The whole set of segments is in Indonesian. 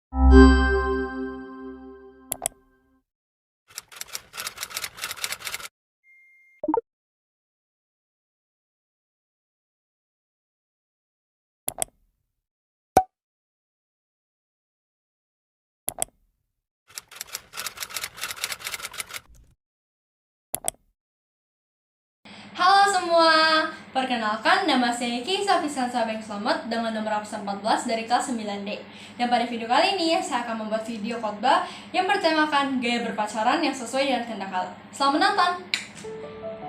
Halo semua, perkenalkan nama saya Keisa Fisansa Beng Slamet dengan nomor absen 14 dari kelas 9D. Dan pada video kali ini saya akan membuat video khotbah yang bertemakan gaya berpacaran yang sesuai dengan kehendak Allah. Selamat menonton.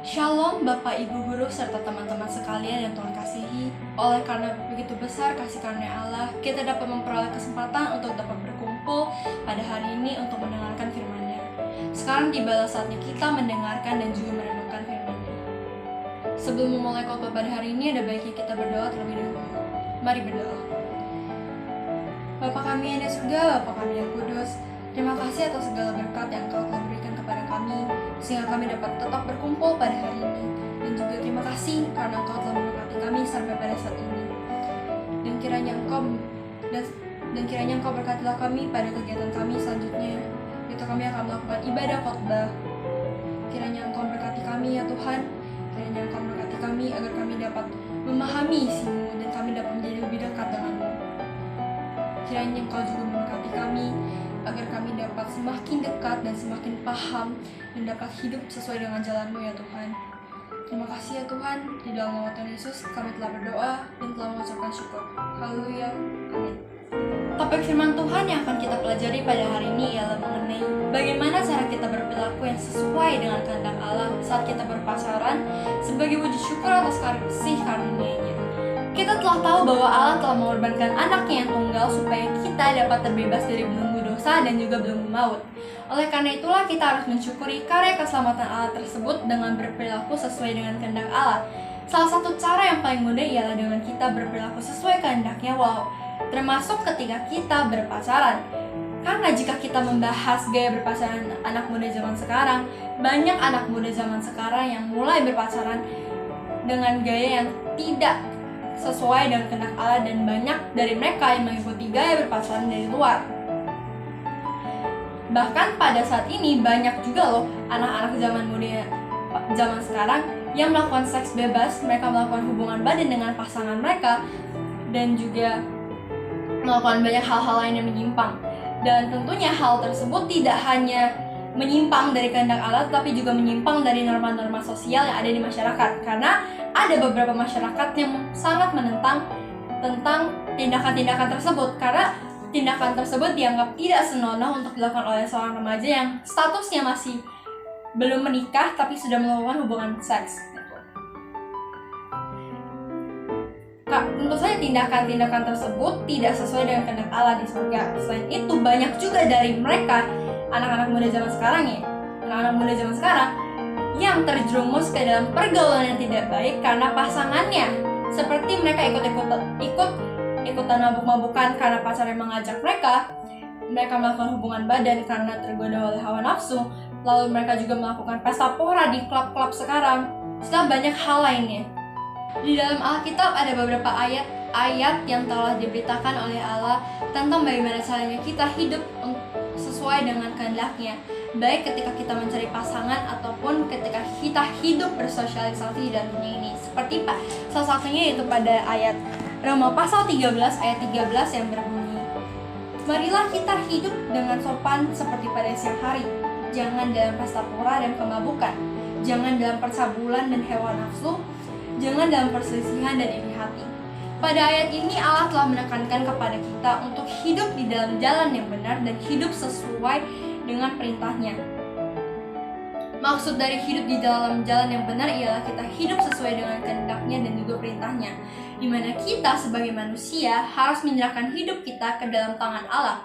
Shalom Bapak Ibu Guru serta teman-teman sekalian yang Tuhan kasihi. Oleh karena begitu besar kasih karunia Allah, kita dapat memperoleh kesempatan untuk dapat berkumpul pada hari ini untuk mendengarkan firman-Nya. Sekarang tibalah saatnya kita mendengarkan dan juga merenungkan firman-Nya. Sebelum memulai khotbah pada hari ini, ada baiknya kita berdoa terlebih dahulu. Mari berdoa. Bapa kami yang di surga, Bapa kami yang kudus, terima kasih atas segala berkat yang Engkau telah berikan kepada kami, sehingga kami dapat tetap berkumpul pada hari ini. Dan juga terima kasih karena Engkau telah memberkati kami sampai pada saat ini. Dan kiranya Engkau berkatilah kami pada kegiatan kami selanjutnya, yaitu kami akan melakukan ibadah khotbah. Kiranya Engkau berkati kami ya Tuhan. Kiranya Engkau berkati kami agar kami dapat memahami isimu dan kami dapat menjadi lebih dekat denganmu. Kiranya Engkau juga memberkati kami agar kami dapat semakin dekat dan semakin paham dan dapat hidup sesuai dengan jalan-Mu ya Tuhan. Terima kasih ya Tuhan, di dalam nama Tuhan Yesus kami telah berdoa dan telah mengucapkan syukur. Haleluya, amin. Topik firman Tuhan yang akan kita pelajari pada hari ini ialah mengenai bagaimana cara kita berperilaku yang sesuai dengan kehendak Allah saat kita berpacaran sebagai wujud syukur atas kasih karunia-Nya. Kita telah tahu bahwa Allah telah mengorbankan anaknya yang tunggal supaya kita dapat terbebas dari belenggu dosa dan juga belenggu maut. Oleh karena itulah kita harus mensyukuri karya keselamatan Allah tersebut dengan berperilaku sesuai dengan kehendak Allah. Salah satu cara yang paling mudah ialah dengan kita berperilaku sesuai kehendaknya termasuk ketika kita berpacaran. Karena jika kita membahas gaya berpacaran anak muda zaman sekarang, banyak anak muda zaman sekarang yang mulai berpacaran dengan gaya yang tidak sesuai dengan kehendak Allah, dan banyak dari mereka yang mengikuti gaya berpacaran dari luar. Bahkan pada saat ini banyak juga loh anak-anak zaman sekarang yang melakukan seks bebas. Mereka melakukan hubungan badan dengan pasangan mereka dan juga melakukan banyak hal-hal lain yang menyimpang. Dan tentunya hal tersebut tidak hanya menyimpang dari kehendak Allah, tetapi juga menyimpang dari norma-norma sosial yang ada di masyarakat. Karena ada beberapa masyarakat yang sangat menentang tentang tindakan-tindakan tersebut, karena tindakan tersebut dianggap tidak senonoh untuk dilakukan oleh seorang remaja yang statusnya masih belum menikah tapi sudah melakukan hubungan seks. Tentu saja tindakan-tindakan tersebut tidak sesuai dengan kehendak Allah di surga. Selain itu banyak juga dari mereka anak-anak muda zaman sekarang yang terjerumus ke dalam pergaulan yang tidak baik karena pasangannya. Seperti mereka ikutan mabuk-mabukan karena pacarnya mengajak mereka melakukan hubungan badan karena tergoda oleh hawa nafsu. Lalu mereka juga melakukan pesta pora di klub-klub sekarang. Serta banyak hal lainnya. Di dalam Alkitab ada beberapa ayat yang telah diberitakan oleh Allah tentang bagaimana caranya kita hidup sesuai dengan kehendak-Nya, baik ketika kita mencari pasangan ataupun ketika kita hidup bersosialisasi di dalam dunia ini. Seperti salah satunya yaitu pada ayat Roma pasal 13 ayat 13 yang berbunyi, "Marilah kita hidup dengan sopan seperti pada siang hari, jangan dalam pesta pora dan kemabukan, jangan dalam percabulan dan hewan nafsu, jangan dalam perselisihan dan iri hati." Pada ayat ini Allah telah menekankan kepada kita untuk hidup di dalam jalan yang benar dan hidup sesuai dengan perintah-Nya. Maksud dari hidup di dalam jalan yang benar ialah kita hidup sesuai dengan kehendak-Nya dan juga perintah-Nya, di mana kita sebagai manusia harus menyerahkan hidup kita ke dalam tangan Allah.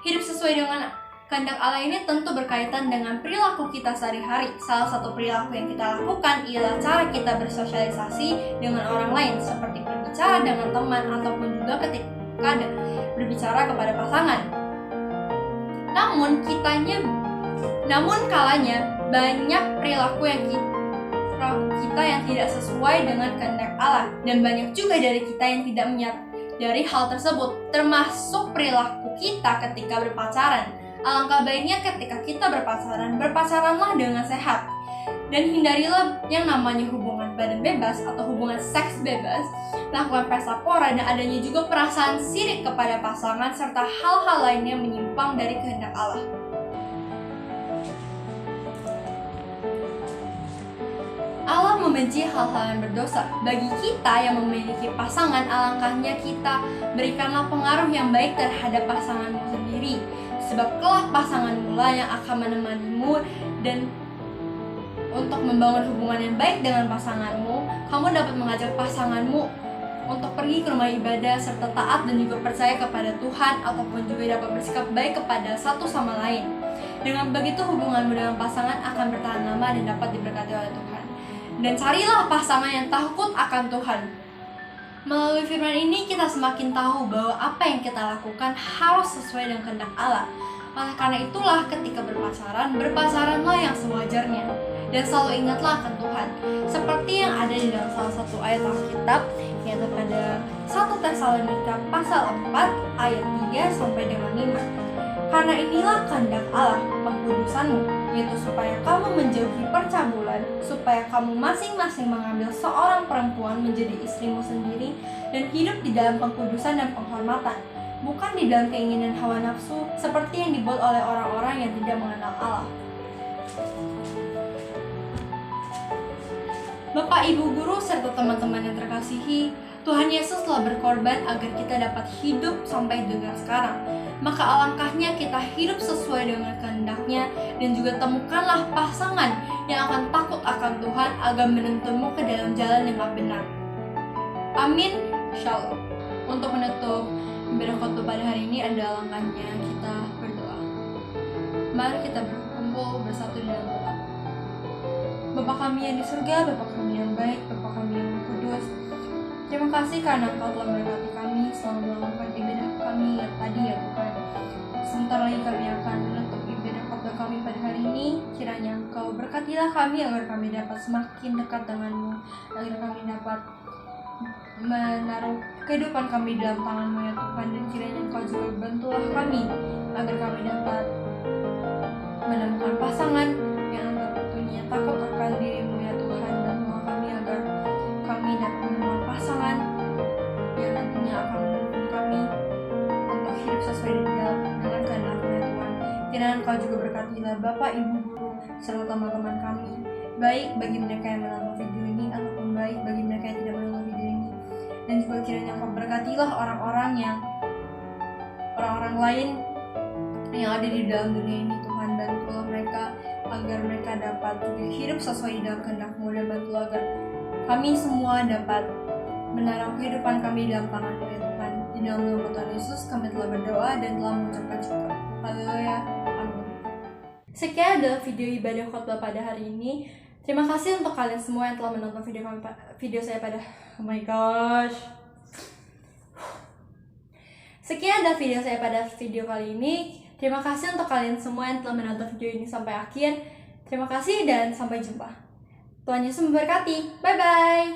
Hidup sesuai dengan kehendak Allah ini tentu berkaitan dengan perilaku kita sehari-hari. Salah satu perilaku yang kita lakukan ialah cara kita bersosialisasi dengan orang lain, seperti berbicara dengan teman ataupun juga ketika berbicara kepada pasangan. Namun kalanya banyak perilaku yang kita yang tidak sesuai dengan kehendak Allah, dan banyak juga dari kita yang dari hal tersebut, termasuk perilaku kita ketika berpacaran. Alangkah baiknya ketika kita berpacaran, berpacaranlah dengan sehat. Dan hindarilah yang namanya hubungan badan bebas atau hubungan seks bebas, lakukan pesta pora, dan adanya juga perasaan sirik kepada pasangan, serta hal-hal lainnya menyimpang dari kehendak Allah. Allah membenci hal-hal yang berdosa. Bagi kita yang memiliki pasangan, alangkahnya kita berikanlah pengaruh yang baik terhadap pasanganmu sendiri, sebab kelak pasanganmu lah yang akan menemanimu. Dan untuk membangun hubungan yang baik dengan pasanganmu, kamu dapat mengajak pasanganmu untuk pergi ke rumah ibadah serta taat dan juga percaya kepada Tuhan, ataupun juga dapat bersikap baik kepada satu sama lain. Dengan begitu hubunganmu dengan pasangan akan bertahan lama dan dapat diberkati oleh Tuhan. Dan carilah pasangan yang takut akan Tuhan. Melalui firman ini kita semakin tahu bahwa apa yang kita lakukan harus sesuai dengan kehendak Allah. Oleh karena itulah ketika berpacaran, berpacaranlah yang sewajarnya. Dan selalu ingatlah akan Tuhan, seperti yang ada di dalam salah satu ayat Alkitab, yaitu pada 1 Tesalonika pasal 4 ayat 3 sampai dengan 5. Karena inilah kehendak Allah, pengkudusanmu, yaitu supaya kamu menjauhi percabulan, supaya kamu masing-masing mengambil seorang perempuan menjadi istrimu sendiri, dan hidup di dalam pengkudusan dan penghormatan, bukan di dalam keinginan hawa nafsu, seperti yang dibuat oleh orang-orang yang tidak mengenal Allah. Bapak, Ibu, Guru, serta teman-teman yang terkasihi, Tuhan Yesus telah berkorban agar kita dapat hidup sampai dengan sekarang. Maka alangkahnya kita hidup sesuai dengan kehendak-Nya, dan juga temukanlah pasangan yang akan takut akan Tuhan agar menuntunmu ke dalam jalan yang benar. Amin. Shalom. Untuk menutup ibadah khotbah pada hari ini ada alangkahnya kita berdoa. Mari kita berkumpul bersatu dalam doa. Bapa kami yang di surga, Bapa kami yang baik, Bapa kami yang kudus, terima kasih karena Engkau telah memberkati kami selama melakukan ibadah kami yang tadi ya Tuhan. Sebentar lagi kami akan menutup ibadah khotbah kami pada hari ini. Kiranya Engkau berkatilah kami agar kami dapat semakin dekat dengan-Mu, agar kami dapat menaruh kehidupan kami dalam tangan-Mu ya Tuhan. Dan kiranya Engkau juga bantulah kami agar kami dapat menemukan pasangan yang tentunya takut akan diri-Mu ya Tuhan. Dan tolong kami agar kami dapat menemukan pasangan yang nantinya akan menuntun kami untuk hidup sesuai dengan kehendak-Mu ya Tuhan. Kiranya Engkau juga berkatilah Bapak, Ibu, Guru, serta teman-teman kami, baik bagi mereka yang menonton video ini ataupun baik bagi mereka yang tidak menonton video ini. Dan juga kiranya Engkau berkatilah orang-orang lain yang ada di dalam dunia ini Tuhan. Bantulah mereka agar mereka dapat juga hidup sesuai dalam kehendak-Mu, dan bantulah agar kami semua dapat menaruh kehidupan kami dalam tangan-Mu ya Tuhan. Di dalam nama Tuhan Yesus kami telah berdoa dan telah mengucapkan syukur. Haleluya. Amin. Sekian adalah video ibadah khotbah pada hari ini. Terima kasih untuk kalian semua yang telah menonton video saya pada oh my gosh. Sekian adalah video saya pada video kali ini. Terima kasih untuk kalian semua yang telah menonton video ini sampai akhir. Terima kasih dan sampai jumpa. Tuhan Yesus memberkati. Bye bye.